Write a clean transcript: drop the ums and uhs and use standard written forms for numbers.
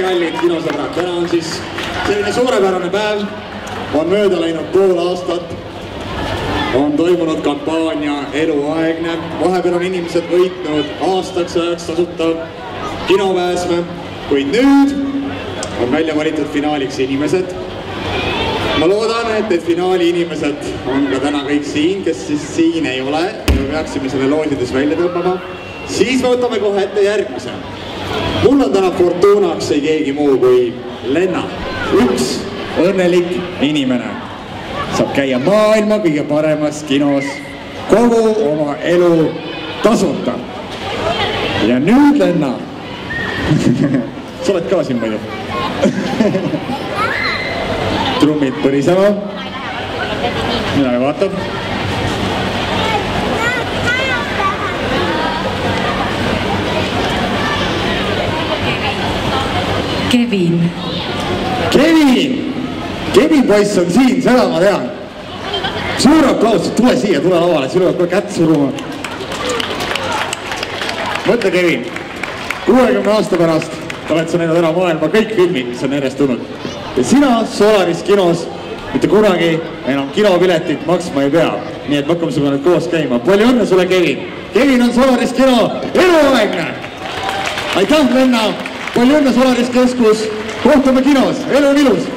kallid kinosõbrad, täna on siis selline suurepärane päev, on mööda läinud pool aastat, on toimunud kampaania Eluaegne, vahepeal on inimesed võitnud aastaks ajaks tasuta kinopääsme, kuid nüüd on välja valitud finaaliks inimesed. Ma loodan, et need finaali inimesed on ka täna kõik siin, kes siis siin ei ole, me peaksime selle loosides välja tõmbama, siis võtame kohe ette järgmise. Mul on täna fortuunaks ei keegi muu kui Lenna. Üks õnnelik inimene saab käia maailma kõige paremas kinos kogu oma elu tasuta. Ja nüüd Lenna. Sa oled ka siin palju. Trummid põrisema. Mina ei vaatab. Kevin. Kevin poiss on siin, seda ma tean. Suur aplaus, tule siia, tule lavale, sinu peab kohe kätt suruma. Mõtle Kevin, 60 aasta pärast oled sa näinud ära maailma kõik filmid, mis on järjest tulnud. Ja sina Solaris kinos mitte kunagi enam kinopiletit maksma ei pea. Nii et me hakkame sulle nüüd koos käima. Palju õnne sulle Kevin. Kevin on Solaris kino Eluaegne. Aitäh Lenna. Palju õnne Solaris keskus, kohtume kinos, elu on ilus!